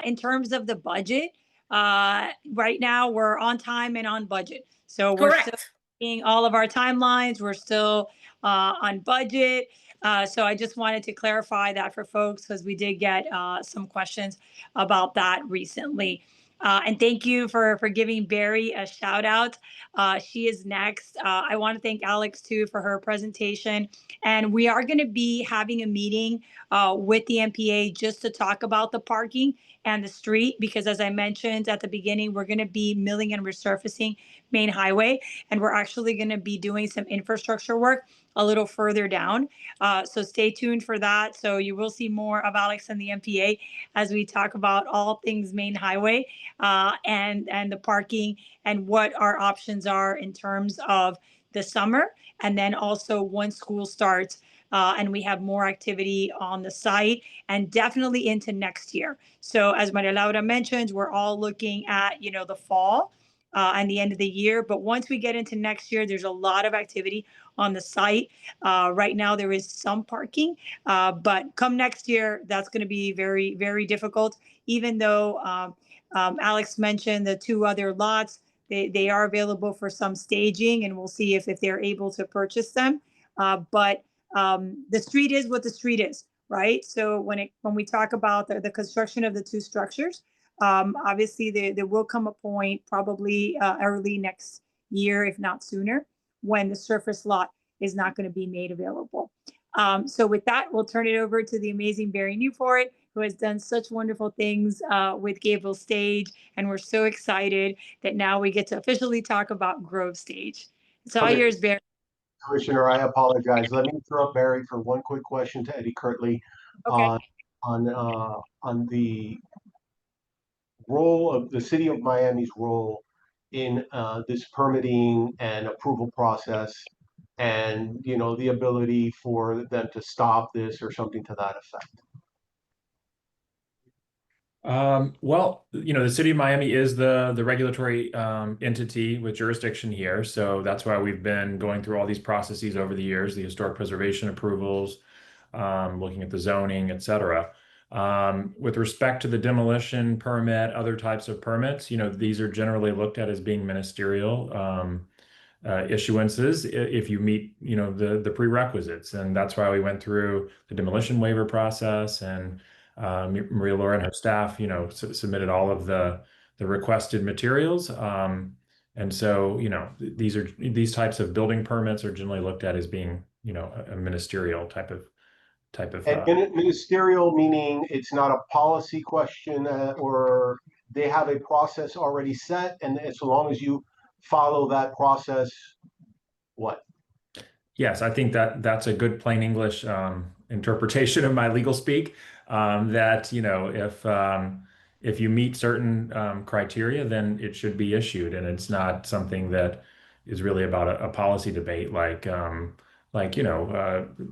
B: In terms of the budget, right now we're on time and on budget. So we're
D: Correct.
B: still seeing all of our timelines. We're still on budget. So I just wanted to clarify that for folks, because we did get some questions about that recently. And thank you for giving Barry a shout out. She is next. I want to thank Alex too for her presentation. And we are going to be having a meeting with the MPA just to talk about the parking and the street, because as I mentioned at the beginning, we're going to be milling and resurfacing Main Highway, and we're actually going to be doing some infrastructure work a little further down. So stay tuned for that. So you will see more of Alex and the MPA as we talk about all things Main Highway and the parking and what our options are in terms of the summer, and then also once school starts and we have more activity on the site, and definitely into next year. So as Maria Laura mentioned, we're all looking at, the fall and the end of the year. But once we get into next year, there's a lot of activity on the site. Right now, there is some parking, but come next year, that's going to be very, very difficult. Even though Alex mentioned the 2 other lots, they are available for some staging, and we'll see if they're able to purchase them. But the street is what the street is, right? So when we talk about the construction of the two structures, obviously there will come a point, probably early next year, if not sooner, when the surface lot is not going to be made available. So with that, we'll turn it over to the amazing Barry Newport, who has done such wonderful things with Gable Stage. And we're so excited that now we get to officially talk about Grove Stage. It's all
A: Okay.
B: yours, Barry.
A: Commissioner, I apologize. Let me interrupt Barry for one quick question to Eddie Kirtley.
B: Okay.
A: On the role of the city of Miami's role in this permitting and approval process, and the ability for them to stop this or something to that effect.
E: Well, the city of Miami is the regulatory entity with jurisdiction here. So that's why we've been going through all these processes over the years, the historic preservation approvals, looking at the zoning, et cetera. With respect to the demolition permit, other types of permits, these are generally looked at as being ministerial issuances if you meet, the prerequisites. And that's why we went through the demolition waiver process, and Maria Laura and her staff, submitted all of the requested materials. And so, these types of building permits are generally looked at as being, a ministerial type of.
A: And ministerial meaning it's not a policy question, or they have a process already set, and as long as you follow that process, what?
E: Yes, I think that's a good plain English interpretation of my legal speak. That if you meet certain criteria, then it should be issued, and it's not something that is really about a policy debate like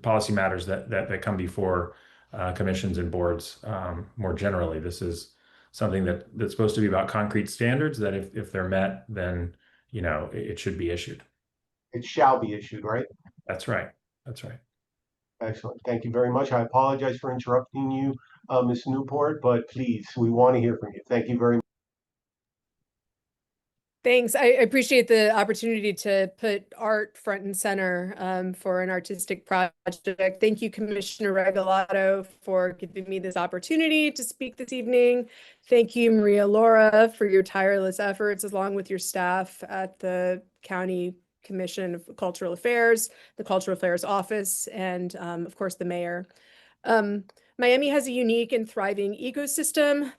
E: policy matters that come before commissions and boards more generally. This is something that's supposed to be about concrete standards that if they're met, then it should be issued.
A: It shall be issued, right?
E: That's right. That's right.
A: Excellent. Thank you very much. I apologize for interrupting you, Ms. Newport, but please, we want to hear from you. Thank you very much.
G: Thanks. I appreciate the opportunity to put art front and center for an artistic project. Thank you, Commissioner Regalado, for giving me this opportunity to speak this evening. Thank you, Maria Laura, for your tireless efforts, along with your staff at the County Commission of Cultural Affairs, the Cultural Affairs Office, and of course, the mayor. Miami has a unique and thriving ecosystem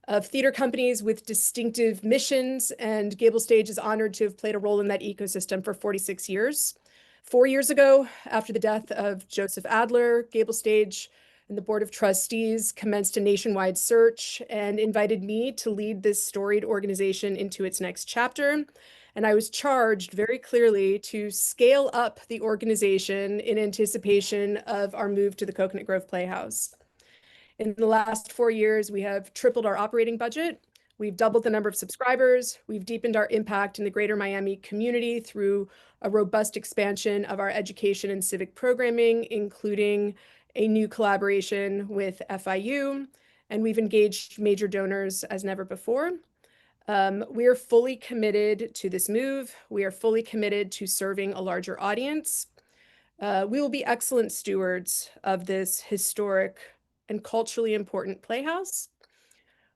G: of theater companies with distinctive missions, and Gable Stage is honored to have played a role in that ecosystem for 46 years. 4 years ago, after the death of Joseph Adler, Gable Stage and the Board of Trustees commenced a nationwide search and invited me to lead this storied organization into its next chapter. And I was charged very clearly to scale up the organization in anticipation of our move to the Coconut Grove Playhouse. In the last 4 years, we have tripled our operating budget. We've doubled the number of subscribers. We've deepened our impact in the greater Miami community through a robust expansion of our education and civic programming, including a new collaboration with FIU, and we've engaged major donors as never before. We are fully committed to this move. We are fully committed to serving a larger audience. We will be excellent stewards of this historic and culturally important playhouse.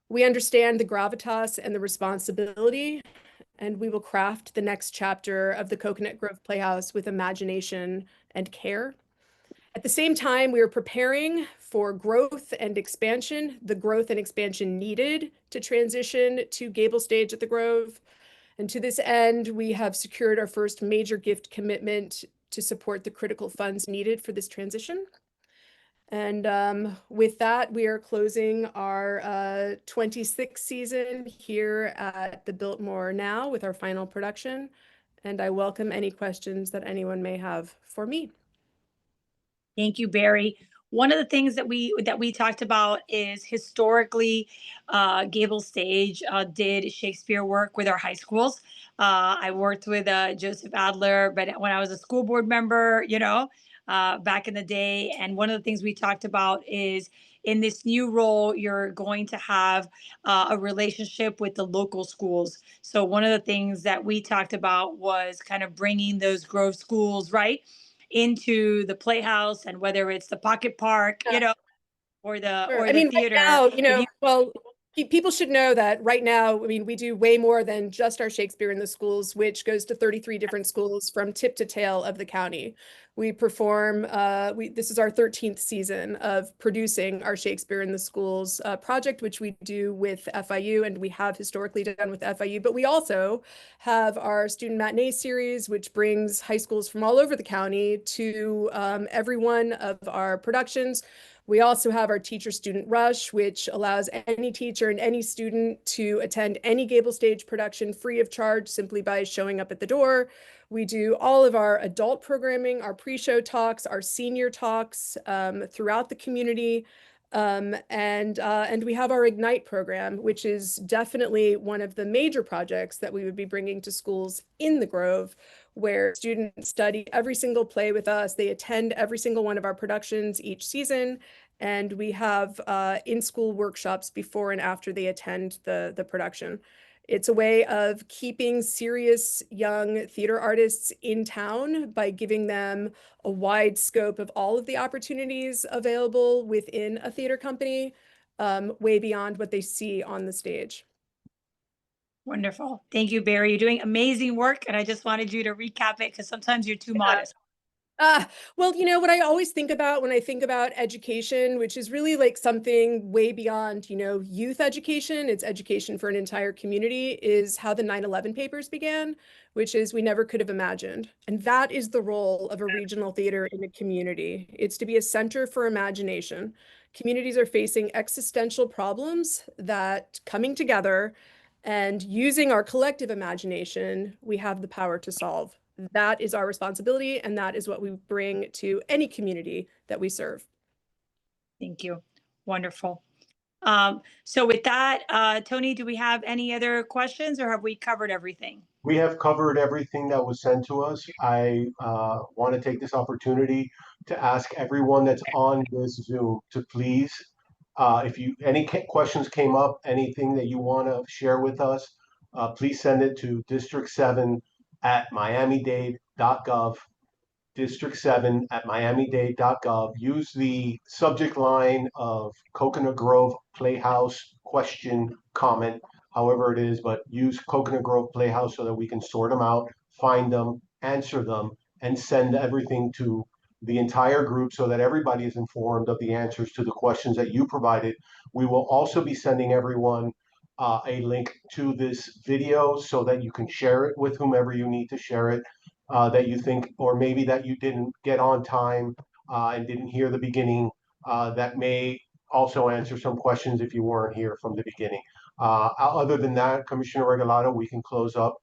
G: We understand the gravitas and the responsibility, and we will craft the next chapter of the Coconut Grove Playhouse with imagination and care. At the same time, we are preparing for growth and expansion, the growth and expansion needed to transition to Gable Stage at the Grove. And to this end, we have secured our first major gift commitment to support the critical funds needed for this transition. And with that, we are closing our 26th season here at the Biltmore now with our final production. And I welcome any questions that anyone may have for me.
B: Thank you, Barry. One of the things that we talked about is historically, Gable Stage did Shakespeare work with our high schools. I worked with Joseph Adler, but when I was a school board member, back in the day. And one of the things we talked about is in this new role, you're going to have a relationship with the local schools. So one of the things that we talked about was kind of bringing those Grove schools, right, into the Playhouse, and whether it's the Pocket Park, you know, or the
G: Sure.
B: or
G: I
B: the
G: mean,
B: theater.
G: right now,
B: If you
G: well, people should know that right now, I mean, we do way more than just our Shakespeare in the Schools, which goes to 33 different schools from tip to tail of the county. We perform, this is our 13th season of producing our Shakespeare in the Schools project, which we do with FIU, and we have historically done with FIU, but we also have our student matinee series, which brings high schools from all over the county to every one of our productions. We also have our Teacher Student Rush, which allows any teacher and any student to attend any Gable Stage production free of charge simply by showing up at the door. We do all of our adult programming, our pre-show talks, our senior talks throughout the community. And we have our Ignite program, which is definitely one of the major projects that we would be bringing to schools in the Grove, where students study every single play with us. They attend every single one of our productions each season, and we have in-school workshops before and after they attend the production. It's a way of keeping serious young theater artists in town by giving them a wide scope of all of the opportunities available within a theater company, way beyond what they see on the stage.
B: Wonderful. Thank you, Barry. You're doing amazing work, and I just wanted you to recap it because sometimes you're too modest.
G: Well, what I always think about when I think about education, which is really like something way beyond, youth education, it's education for an entire community, is how the 9/11 papers began, which is we never could have imagined. And that is the role of a regional theater in a community. It's to be a center for imagination. Communities are facing existential problems that, coming together and using our collective imagination, we have the power to solve. That is our responsibility, and that is what we bring to any community that we serve.
B: Thank you. Wonderful. So with that, Tony, do we have any other questions, or have we covered everything?
A: We have covered everything that was sent to us. I want to take this opportunity to ask everyone that's on this Zoom to please, if any questions came up, anything that you want to share with us, please send it to district7@miamidade.gov. district7@miamidade.gov. Use the subject line of Coconut Grove Playhouse question, comment, however it is, but use Coconut Grove Playhouse so that we can sort them out, find them, answer them, and send everything to the entire group so that everybody is informed of the answers to the questions that you provided. We will also be sending everyone a link to this video so that you can share it with whomever you need to share it. That you think, or maybe that you didn't get on time and didn't hear the beginning, that may also answer some questions if you weren't here from the beginning. Other than that, Commissioner Regalado, we can close up.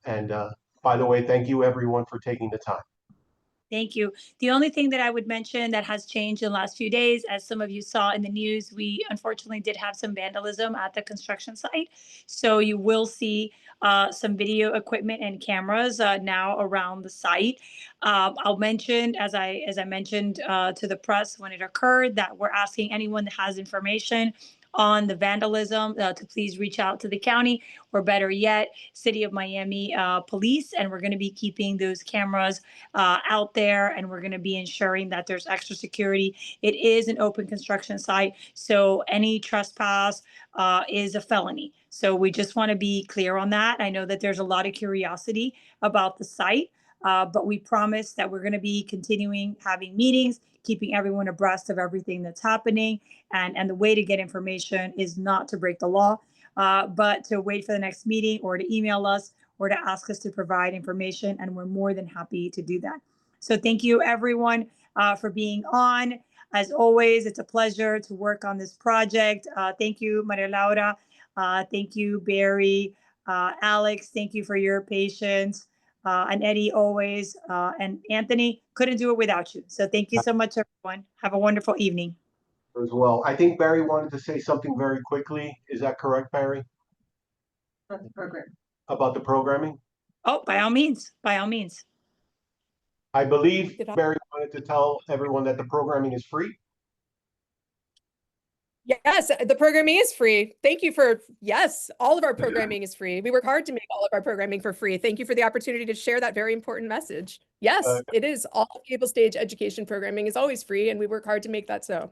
A: And by the way, thank you everyone for taking the time.
B: Thank you. The only thing that I would mention that has changed in the last few days, as some of you saw in the news, we unfortunately did have some vandalism at the construction site. So you will see some video equipment and cameras now around the site. I'll mention, as I mentioned to the press when it occurred, that we're asking anyone that has information on the vandalism to please reach out to the county, or better yet, City of Miami Police, and we're going to be keeping those cameras out there, and we're going to be ensuring that there's extra security. It is an open construction site, so any trespass is a felony. So we just want to be clear on that. I know that there's a lot of curiosity about the site, but we promise that we're going to be continuing having meetings, keeping everyone abreast of everything that's happening. And the way to get information is not to break the law, but to wait for the next meeting, or to email us, or to ask us to provide information, and we're more than happy to do that. So thank you everyone for being on. As always, it's a pleasure to work on this project. Thank you, Maria Laura. Thank you, Barry. Alex, thank you for your patience. And Eddie, always. And Anthony, couldn't do it without you. So thank you so much, everyone. Have a wonderful evening.
A: As well. I think Barry wanted to say something very quickly. Is that correct, Barry?
F: About the program.
A: About the programming?
B: Oh, by all means, by all means.
A: I believe Barry wanted to tell everyone that the programming is free.
G: Yes, the programming is free. Thank you for, yes, all of our programming is free. We work hard to make all of our programming for free. Thank you for the opportunity to share that very important message. Yes, it is. All cable stage education programming is always free, and we work hard to make that so.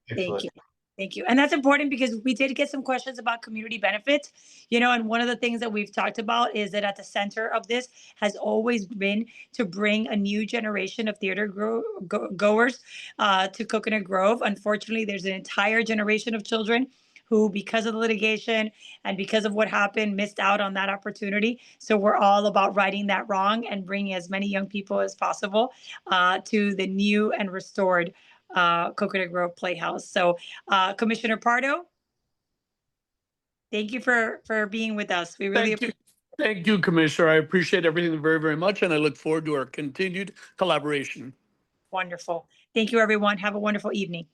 B: Thank
A: Excellent.
B: you. Thank you. And that's important because we did get some questions about community benefits, and one of the things that we've talked about is that at the center of this has always been to bring a new generation of theater goers to Coconut Grove. Unfortunately, there's an entire generation of children who, because of the litigation and because of what happened, missed out on that opportunity. So we're all about righting that wrong and bringing as many young people as possible to the new and restored Coconut Grove Playhouse. So Commissioner Pardo, thank you for being with us. We really
C: Thank you. Thank you, Commissioner. I appreciate everything very, very much, and I look forward to our continued collaboration.
B: Wonderful. Thank you, everyone. Have a wonderful evening.